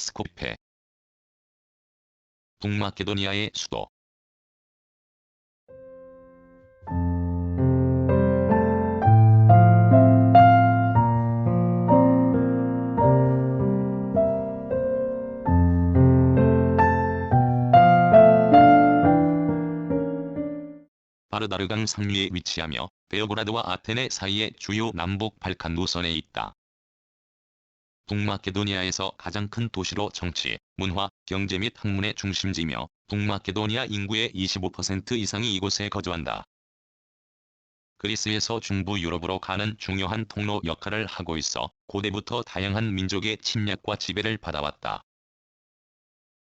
스코페, 북마케도니아의 수도. 바르다르강 상류에 위치하며 베오그라드와 아테네 사이의 주요 남북 발칸 노선에 있다. 북마케도니아에서 가장 큰 도시로 정치, 문화, 경제 및 학문의 중심지며 북마케도니아 인구의 25% 이상이 이곳에 거주한다. 그리스에서 중부 유럽으로 가는 중요한 통로 역할을 하고 있어 고대부터 다양한 민족의 침략과 지배를 받아왔다.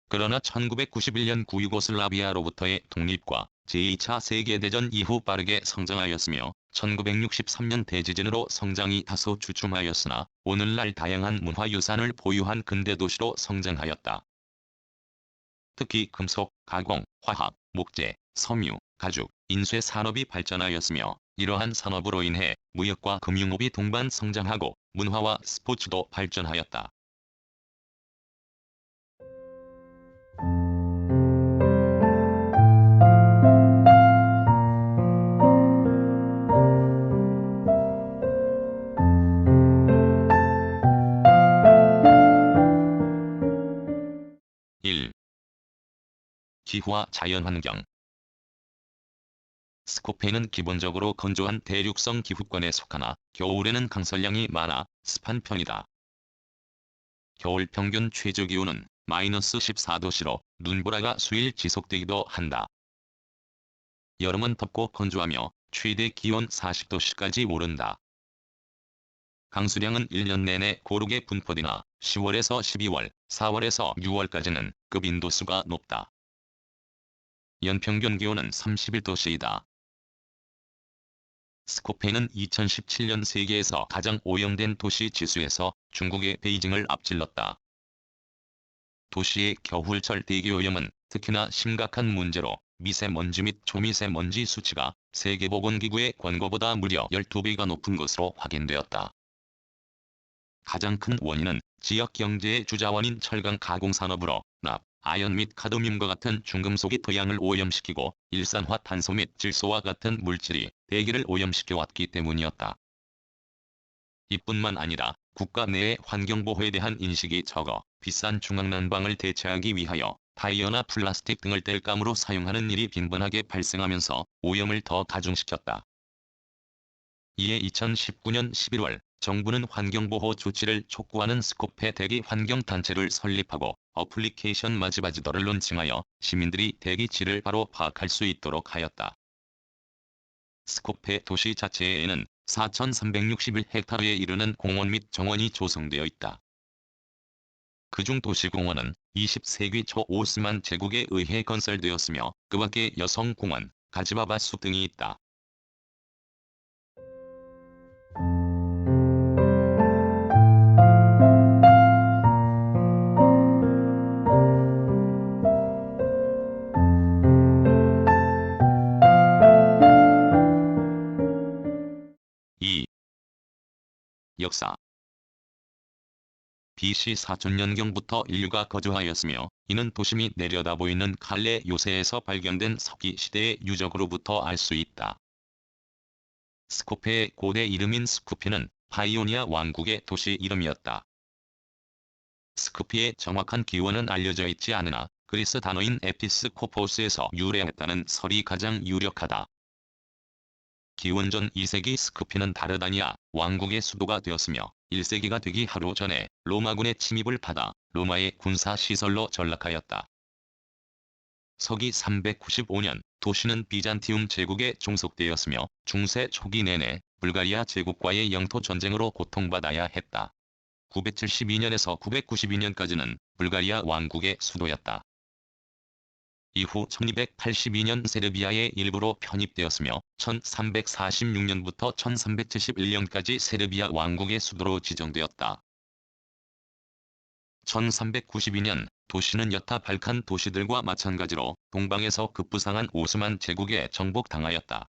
그러나 1991년 구유고슬라비아로부터의 독립과 제2차 세계대전 이후 빠르게 성장하였으며 1963년 대지진으로 성장이 다소 주춤하였으나 오늘날 다양한 문화유산을 보유한 근대도시로 성장하였다. 특히 금속, 가공, 화학, 목재, 섬유, 가죽, 인쇄 산업이 발전하였으며 이러한 산업으로 인해 무역과 금융업이 동반 성장하고 문화와 스포츠도 발전하였다. 1. 기후와 자연환경. 스코페는 기본적으로 건조한 대륙성 기후권에 속하나 겨울에는 강설량이 많아 습한 편이다. 겨울 평균 최저기온은 -14도씨로 눈보라가 수일 지속되기도 한다. 여름은 덥고 건조하며 최대 기온 40도씨까지 오른다. 강수량은 1년 내내 고르게 분포되나 10월에서 12월, 4월에서 6월까지는 급인도수가 높다. 연평균 기온은 31도씨이다. 스코페는 2017년 세계에서 가장 오염된 도시 지수에서 중국의 베이징을 앞질렀다. 도시의 겨울철 대기오염은 특히나 심각한 문제로 미세먼지 및 초미세먼지 수치가 세계보건기구의 권고보다 무려 12배가 높은 것으로 확인되었다. 가장 큰 원인은 지역 경제의 주자원인 철강 가공산업으로 납, 아연 및 카드뮴과 같은 중금속이 토양을 오염시키고 일산화탄소 및 질소와 같은 물질이 대기를 오염시켜 왔기 때문이었다. 이뿐만 아니라 국가 내의 환경보호에 대한 인식이 적어 비싼 중앙난방을 대체하기 위하여 타이어나 플라스틱 등을 땔감으로 사용하는 일이 빈번하게 발생하면서 오염을 더 가중시켰다. 이에 2019년 11월 정부는 환경보호 조치를 촉구하는 스코페 대기 환경단체를 설립하고 어플리케이션 마지바지도를 론칭하여 시민들이 대기 질을 바로 파악할 수 있도록 하였다. 스코페 도시 자체에는 4,361헥타르에 이르는 공원 및 정원이 조성되어 있다. 그중 도시공원은 20세기 초 오스만 제국에 의해 건설되었으며 그 밖에 여성공원, 가지바바 숲 등이 있다. 2. 역사. BC 4000년경부터 인류가 거주하였으며 이는 도시 및 내려다 보이는 칼레 요새에서 발견된 석기 시대의 유적으로부터 알 수 있다. 스코페의 고대 이름인 스쿠피는 파이오니아 왕국의 도시 이름이었다. 스쿠피의 정확한 기원은 알려져 있지 않으나 그리스 단어인 에피스코포스에서 유래했다는 설이 가장 유력하다. 기원전 2세기 스쿠피는 다르다니아 왕국의 수도가 되었으며 1세기가 되기 하루 전에 로마군의 침입을 받아 로마의 군사시설로 전락하였다. 서기 395년 도시는 비잔티움 제국에 종속되었으며 중세 초기 내내 불가리아 제국과의 영토 전쟁으로 고통받아야 했다. 972년에서 992년까지는 불가리아 왕국의 수도였다. 이후 1282년 세르비아의 일부로 편입되었으며 1346년부터 1371년까지 세르비아 왕국의 수도로 지정되었다. 1392년 도시는 여타 발칸 도시들과 마찬가지로 동방에서 급부상한 오스만 제국에 정복당하였다.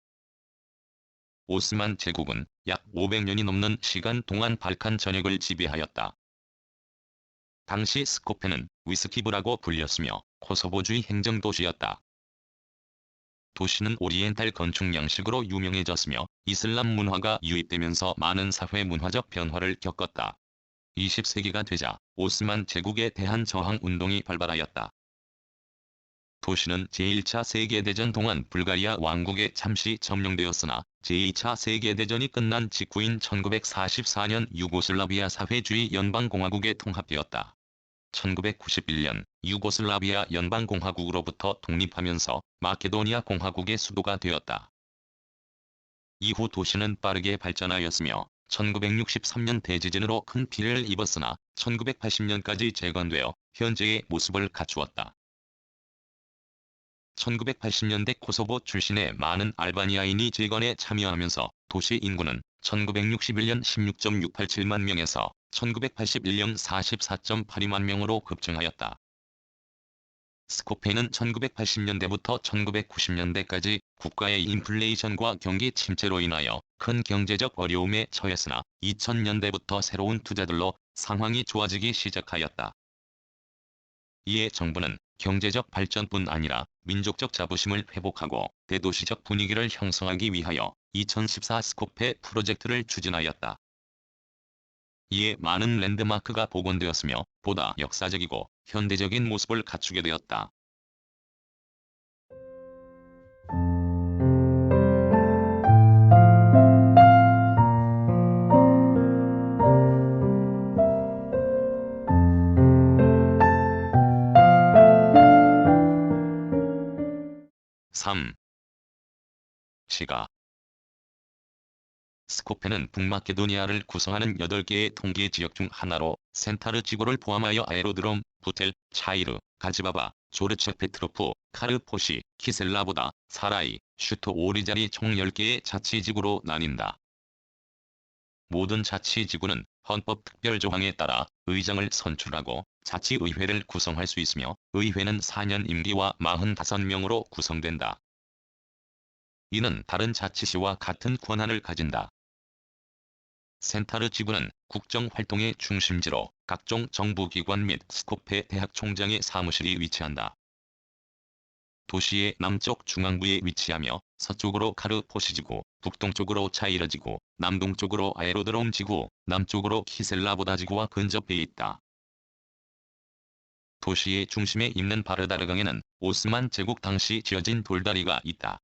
오스만 제국은 약 500년이 넘는 시간 동안 발칸 전역을 지배하였다. 당시 스코페는 위스키브라고 불렸으며 코소보주의 행정도시였다. 도시는 오리엔탈 건축 양식으로 유명해졌으며 이슬람 문화가 유입되면서 많은 사회 문화적 변화를 겪었다. 20세기가 되자 오스만 제국에 대한 저항 운동이 발발하였다. 도시는 제1차 세계대전 동안 불가리아 왕국에 잠시 점령되었으나 제2차 세계대전이 끝난 직후인 1944년 유고슬라비아 사회주의 연방공화국에 통합되었다. 1991년 유고슬라비아 연방공화국으로부터 독립하면서 마케도니아 공화국의 수도가 되었다. 이후 도시는 빠르게 발전하였으며 1963년 대지진으로 큰 피해를 입었으나 1980년까지 재건되어 현재의 모습을 갖추었다. 1980년대 코소보 출신의 많은 알바니아인이 재건에 참여하면서 도시 인구는 1961년 16.687만 명에서 1981년 44.82만 명으로 급증하였다. 스코페는 1980년대부터 1990년대까지 국가의 인플레이션과 경기 침체로 인하여 큰 경제적 어려움에 처했으나 2000년대부터 새로운 투자들로 상황이 좋아지기 시작하였다. 이에 정부는 경제적 발전뿐 아니라 민족적 자부심을 회복하고 대도시적 분위기를 형성하기 위하여 2014 스코페 프로젝트를 추진하였다. 이에 많은 랜드마크가 복원되었으며 보다 역사적이고 현대적인 모습을 갖추게 되었다. 지가 스코페는 북마케도니아를 구성하는 8개의 통계 지역 중 하나로 센타르 지구를 포함하여 아에로드롬, 부텔, 차이르, 가지바바, 조르체 페트로프, 카르포시, 키셀라보다, 사라이, 슈토 오리자리 총 10개의 자치지구로 나뉜다. 모든 자치지구는 헌법 특별조항에 따라 의장을 선출하고 자치의회를 구성할 수 있으며 의회는 4년 임기와 45명으로 구성된다. 이는 다른 자치시와 같은 권한을 가진다. 센타르 지구는 국정활동의 중심지로 각종 정부기관 및 스코페 대학 총장의 사무실이 위치한다. 도시의 남쪽 중앙부에 위치하며 서쪽으로 카르포시 지구, 북동쪽으로 차이르 지구, 남동쪽으로 아에로드롬 지구, 남쪽으로 키셀라보다 지구와 근접해 있다. 도시의 중심에 있는 바르다르강에는 오스만 제국 당시 지어진 돌다리가 있다.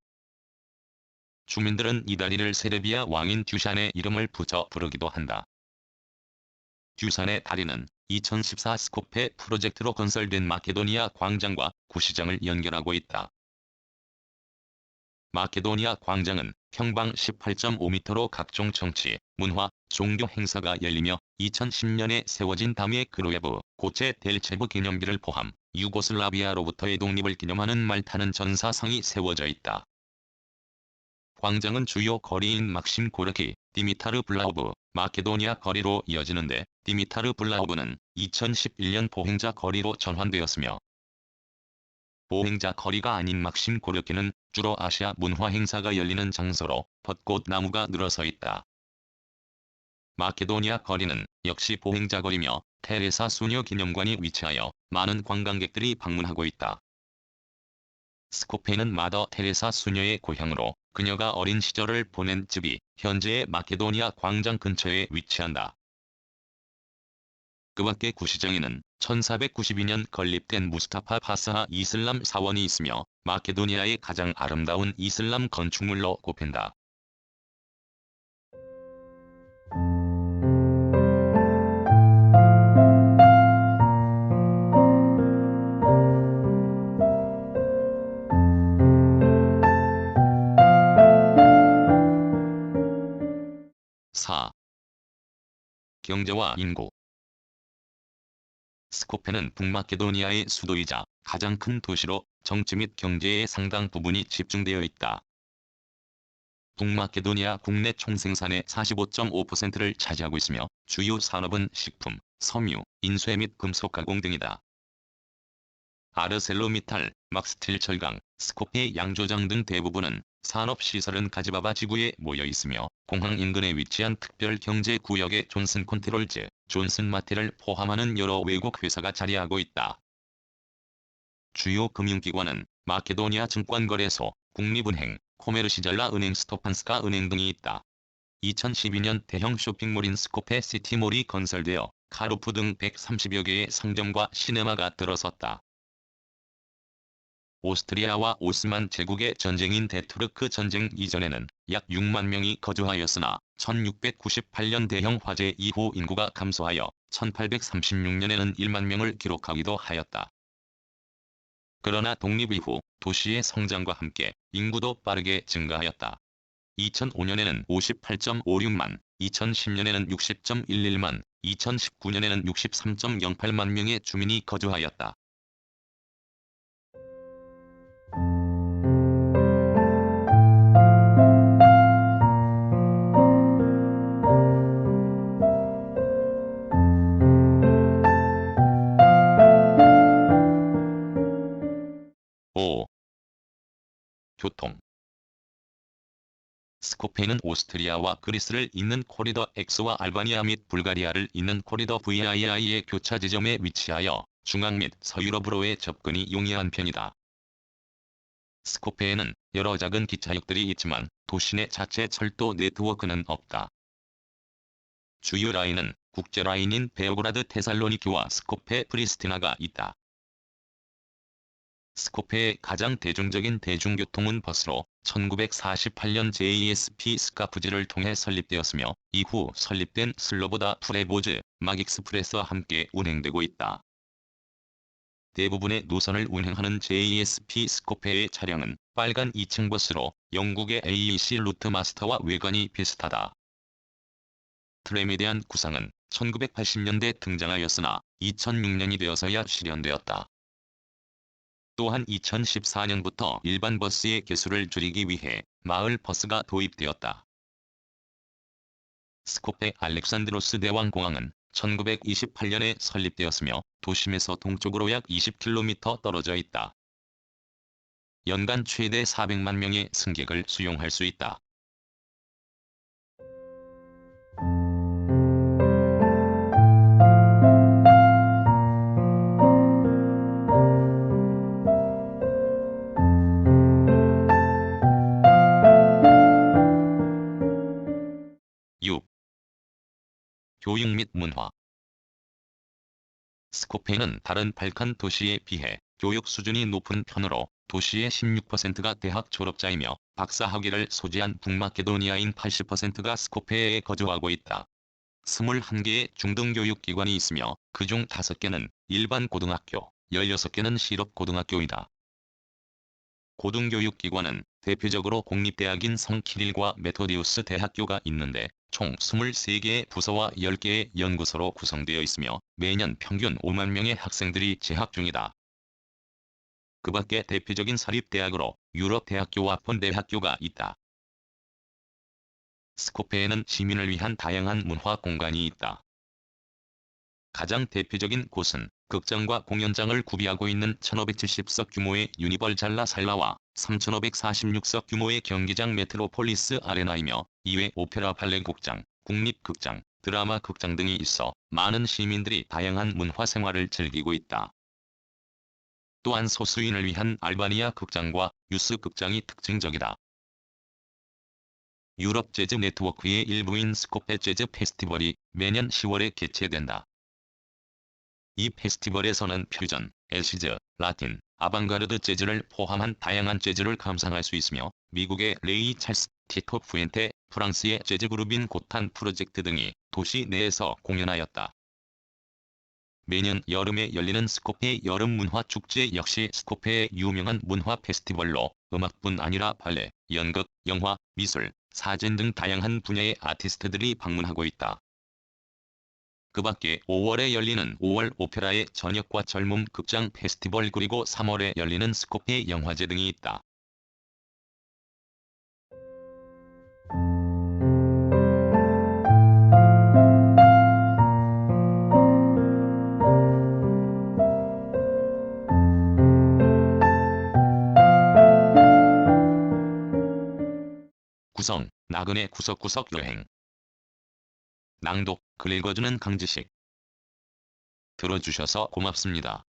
주민들은 이 다리를 세르비아 왕인 듀샨의 이름을 붙여 부르기도 한다. 듀샨의 다리는 2014 스코페 프로젝트로 건설된 마케도니아 광장과 구시장을 연결하고 있다. 마케도니아 광장은 평방 18.5m로 각종 정치, 문화, 종교 행사가 열리며 2010년에 세워진 다미에 그로예브, 고체 델체브 기념비를 포함 유고슬라비아로부터의 독립을 기념하는 말타는 전사상이 세워져 있다. 광장은 주요 거리인 막심 고르키, 디미타르 블라우브, 마케도니아 거리로 이어지는데 디미타르 블라우브는 2011년 보행자 거리로 전환되었으며 보행자 거리가 아닌 막심 고르키는 주로 아시아 문화 행사가 열리는 장소로 벚꽃 나무가 늘어서 있다. 마케도니아 거리는 역시 보행자 거리며 테레사 수녀 기념관이 위치하여 많은 관광객들이 방문하고 있다. 스코페는 마더 테레사 수녀의 고향으로 그녀가 어린 시절을 보낸 집이 현재의 마케도니아 광장 근처에 위치한다. 그 밖에 구시장에는 1492년 건립된 무스타파 파사하 이슬람 사원이 있으며 마케도니아의 가장 아름다운 이슬람 건축물로 꼽힌다. 경제와 인구. 스코페는 북마케도니아의 수도이자 가장 큰 도시로 정치 및 경제의 상당 부분이 집중되어 있다. 북마케도니아 국내 총생산의 45.5%를 차지하고 있으며 주요 산업은 식품, 섬유, 인쇄 및 금속 가공 등이다. 아르셀로미탈, 막스틸 철강, 스코페 양조장 등 대부분은 산업시설은 가지바바 지구에 모여 있으며 공항 인근에 위치한 특별경제구역에 존슨 컨트롤즈, 존슨 마텔을 포함하는 여러 외국 회사가 자리하고 있다. 주요 금융기관은 마케도니아 증권거래소, 국립은행, 코메르시잘라 은행, 스토판스카 은행 등이 있다. 2012년 대형 쇼핑몰인 스코페 시티몰이 건설되어 카루프 등 130여 개의 상점과 시네마가 들어섰다. 오스트리아와 오스만 제국의 전쟁인 대투르크 전쟁 이전에는 약 6만 명이 거주하였으나 1698년 대형 화재 이후 인구가 감소하여 1836년에는 1만 명을 기록하기도 하였다. 그러나 독립 이후 도시의 성장과 함께 인구도 빠르게 증가하였다. 2005년에는 58.56만, 2010년에는 60.11만, 2019년에는 63.08만 명의 주민이 거주하였다. 교통. 스코페는 오스트리아와 그리스를 잇는 코리더 X와 알바니아 및 불가리아를 잇는 코리더 VII의 교차 지점에 위치하여 중앙 및 서유럽으로의 접근이 용이한 편이다. 스코페에는 여러 작은 기차역들이 있지만 도시내 자체 철도 네트워크는 없다. 주요 라인은 국제라인인 베오그라드 테살로니키와 스코페 프리스티나가 있다. 스코페의 가장 대중적인 대중교통은 버스로 1948년 JSP 스카프지를 통해 설립되었으며 이후 설립된 슬로보다 프레보즈, 막익스프레스와 함께 운행되고 있다. 대부분의 노선을 운행하는 JSP 스코페의 차량은 빨간 2층 버스로 영국의 AEC 루트마스터와 외관이 비슷하다. 트램에 대한 구상은 1980년대 등장하였으나 2006년이 되어서야 실현되었다. 또한 2014년부터 일반 버스의 개수를 줄이기 위해 마을 버스가 도입되었다. 스코페 알렉산드로스 대왕공항은 1928년에 설립되었으며 도심에서 동쪽으로 약 20km 떨어져 있다. 연간 최대 400만 명의 승객을 수용할 수 있다. 교육 및 문화. 스코페는 다른 발칸 도시에 비해 교육 수준이 높은 편으로 도시의 16%가 대학 졸업자이며 박사 학위를 소지한 북마케도니아인 80%가 스코페에 거주하고 있다. 21개의 중등교육기관이 있으며 그중 5개는 일반 고등학교, 16개는 실업고등학교이다. 고등교육기관은 대표적으로 공립대학인 성키릴과 메토디우스 대학교가 있는데 총 23개의 부서와 10개의 연구소로 구성되어 있으며 매년 평균 5만 명의 학생들이 재학 중이다. 그 밖에 대표적인 사립대학으로 유럽대학교와 폰대학교가 있다. 스코페에는 시민을 위한 다양한 문화 공간이 있다. 가장 대표적인 곳은 극장과 공연장을 구비하고 있는 1570석 규모의 유니벌잘라 살라와 3546석 규모의 경기장 메트로폴리스 아레나이며 이외 오페라 발레 극장, 국립극장, 드라마 극장 등이 있어 많은 시민들이 다양한 문화 생활을 즐기고 있다. 또한 소수인을 위한 알바니아 극장과 유스 극장이 특징적이다. 유럽 재즈 네트워크의 일부인 스코페 재즈 페스티벌이 매년 10월에 개최된다. 이 페스티벌에서는 퓨전, 애시즈, 라틴, 아방가르드 재즈를 포함한 다양한 재즈를 감상할 수 있으며 미국의 레이 찰스, 티토 푸엔테, 프랑스의 재즈 그룹인 고탄 프로젝트 등이 도시 내에서 공연하였다. 매년 여름에 열리는 스코페 여름문화축제 역시 스코페의 유명한 문화 페스티벌로 음악뿐 아니라 발레, 연극, 영화, 미술, 사진 등 다양한 분야의 아티스트들이 방문하고 있다. 그 밖에 5월에 열리는 5월 오페라의 저녁과 젊음 극장 페스티벌 그리고 3월에 열리는 스코페 영화제 등이 있다. 구성, 나그네 구석구석 여행. 낭독, 글 읽어주는 강지식. 들어주셔서 고맙습니다.